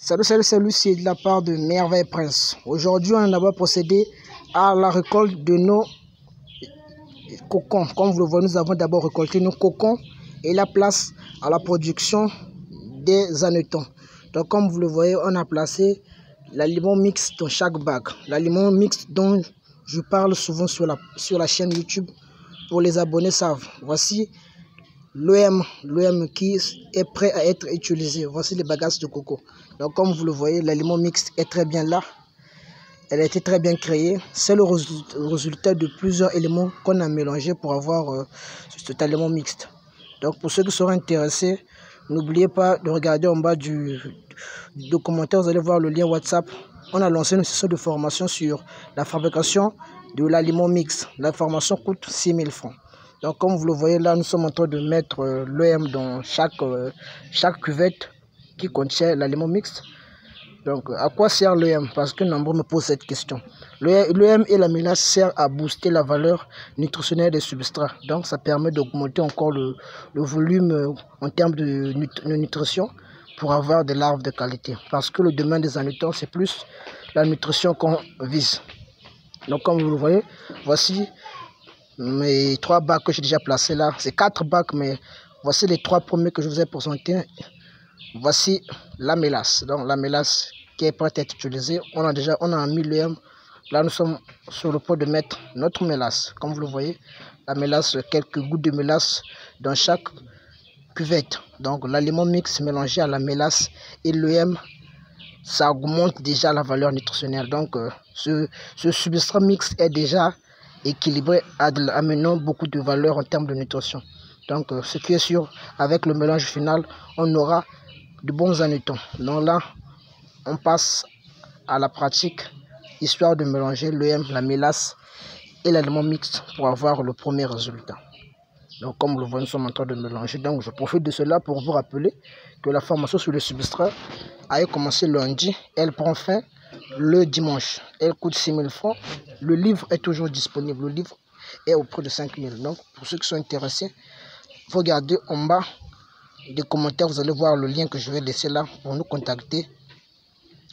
Salut, c'est de la part de Merveille Prince. Aujourd'hui, on va procéder à la récolte de nos cocons. Comme vous le voyez, nous avons d'abord récolté nos cocons et la place à la production des hannetons. Donc, comme vous le voyez, on a placé l'aliment mixte dans chaque bac. L'aliment mixte dont je parle souvent sur la chaîne YouTube, pour les abonnés savent. Voici l'OM qui est prêt à être utilisé. Voici les bagages de coco. Donc comme vous le voyez, l'aliment mixte est très bien là. Elle a été très bien créée. C'est le résultat de plusieurs éléments qu'on a mélangés pour avoir cet aliment mixte. Donc pour ceux qui seront intéressés, n'oubliez pas de regarder en bas du commentaire, vous allez voir le lien WhatsApp. On a lancé une session de formation sur la fabrication de l'aliment mixte. La formation coûte 6 000 francs. Donc comme vous le voyez là, nous sommes en train de mettre l'OM dans chaque cuvette qui contient l'aliment mixte. Donc à quoi sert l'OM? Parce que nombreux me posent cette question. L'OM et la mélasse servent à booster la valeur nutritionnelle des substrats. Donc ça permet d'augmenter encore le volume en termes de nutrition pour avoir des larves de qualité. Parce que le domaine des hannetons, c'est plus la nutrition qu'on vise. Donc comme vous le voyez, voici mes 3 bacs que j'ai déjà placés là. C'est 4 bacs, mais voici les 3 premiers que je vous ai présentés. Voici la mélasse. Donc la mélasse qui est prête à être utilisée. On a mis l'OM. Là nous sommes sur le point de mettre notre mélasse. Comme vous le voyez, la mélasse, quelques gouttes de mélasse dans chaque cuvette. Donc l'aliment mixte mélangé à la mélasse et l'OM, ça augmente déjà la valeur nutritionnelle. Donc ce substrat mixte est déjà équilibré, amenant beaucoup de valeur en termes de nutrition. Donc ce qui est sûr, avec le mélange final, on aura de bons hannetons. Donc là, on passe à la pratique, histoire de mélanger l'OM, la mélasse et l'aliment mixte pour avoir le premier résultat. Donc comme vous le voyez, nous sommes en train de mélanger. Donc je profite de cela pour vous rappeler que la formation sur le substrat a commencé lundi. Elle prend fin le dimanche. Elle coûte 6 000 francs. Le livre est toujours disponible. Le livre est au prix de 5 000. Donc pour ceux qui sont intéressés, regardez en bas des commentaires. Vous allez voir le lien que je vais laisser là pour nous contacter.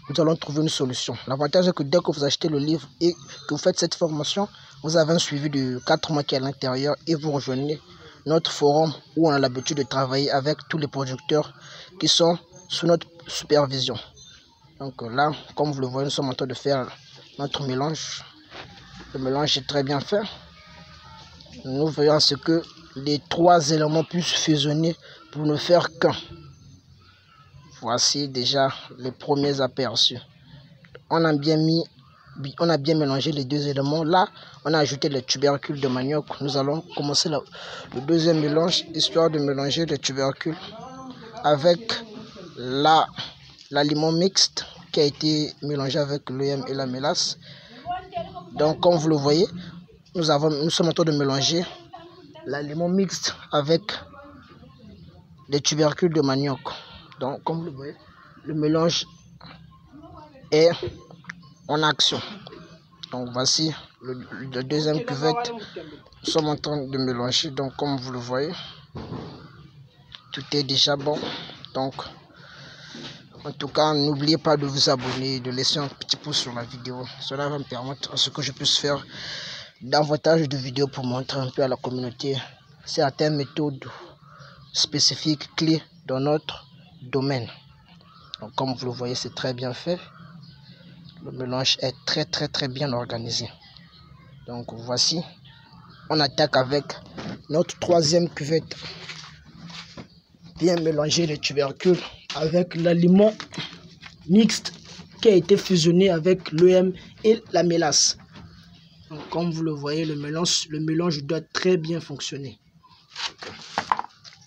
Nous allons trouver une solution. L'avantage est que dès que vous achetez le livre et que vous faites cette formation, vous avez un suivi de 4 mois qui est à l'intérieur et vous rejoignez notre forum où on a l'habitude de travailler avec tous les producteurs qui sont sous notre supervision. Donc là, comme vous le voyez, nous sommes en train de faire notre mélange. Le mélange est très bien fait. Nous veillons à ce que les 3 éléments puissent fusionner pour ne faire qu'un. Voici déjà les premiers aperçus. On a bien mélangé les 2 éléments. Là, on a ajouté les tubercules de manioc. Nous allons commencer le deuxième mélange, histoire de mélanger les tubercules avec l'aliment mixte qui a été mélangé avec l'OM et la mélasse. Donc, comme vous le voyez, nous sommes en train de mélanger l'aliment mixte avec les tubercules de manioc. Donc, comme vous le voyez, le mélange est en action. Donc, voici le deuxième cuvette. Nous sommes en train de mélanger. Donc, comme vous le voyez, tout est déjà bon. Donc, en tout cas, n'oubliez pas de vous abonner, de laisser un petit pouce sur la vidéo. Cela va me permettre à ce que je puisse faire davantage de vidéos pour montrer un peu à la communauté certaines méthodes spécifiques, clés dans notre domaine. Donc, comme vous le voyez, c'est très bien fait. Le mélange est très bien organisé. Donc voici, on attaque avec notre 3e cuvette. Bien mélanger les tubercules avec l'aliment mixte qui a été fusionné avec l'OM et la mélasse. Donc, comme vous le voyez, le mélange doit très bien fonctionner.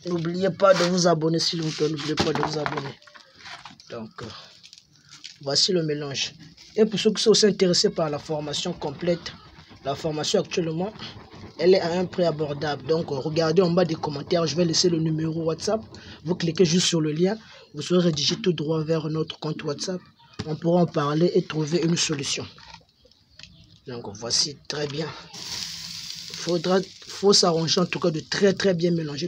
N'oubliez pas de vous abonner s'il vous plaît, n'oubliez pas de vous abonner. Donc voici le mélange. Et pour ceux qui sont aussi intéressés par la formation complète, la formation actuellement, elle est à un prix abordable. Donc regardez en bas des commentaires, je vais laisser le numéro WhatsApp. Vous cliquez juste sur le lien, vous serez redirigé tout droit vers notre compte WhatsApp. On pourra en parler et trouver une solution. Donc voici très bien. Faut s'arranger en tout cas de très bien mélanger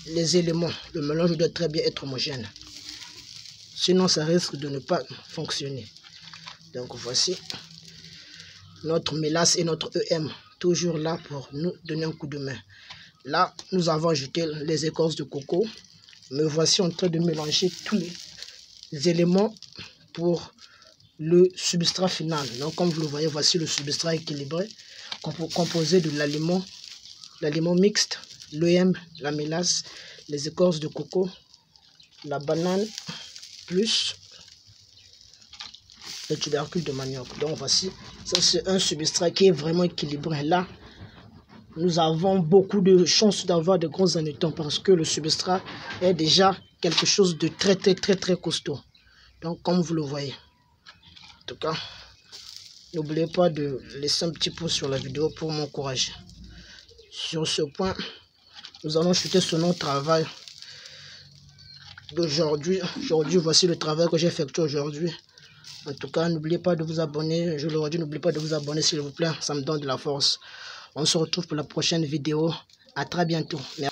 les éléments. Le mélange doit très bien être homogène. sinon ça risque de ne pas fonctionner. Donc voici notre mélasse et notre EM, toujours là pour nous donner un coup de main. Là, nous avons ajouté les écorces de coco. Me voici en train de mélanger tous les éléments pour le substrat final. Donc comme vous le voyez, voici le substrat équilibré composé de l'aliment mixte, l'EM, la mélasse, les écorces de coco, la banane, plus le tubercule de manioc. Donc voici, ça c'est un substrat qui est vraiment équilibré. Là, nous avons beaucoup de chances d'avoir de gros hannetons parce que le substrat est déjà quelque chose de très costaud. Donc comme vous le voyez. En tout cas, n'oubliez pas de laisser un petit pouce sur la vidéo pour m'encourager. Sur ce point, nous allons chuter sur notre travail d'aujourd'hui. Aujourd'hui, voici le travail que j'ai effectué aujourd'hui. En tout cas, n'oubliez pas de vous abonner. Je le redis, n'oubliez pas de vous abonner s'il vous plaît. Ça me donne de la force. On se retrouve pour la prochaine vidéo. À très bientôt. Merci.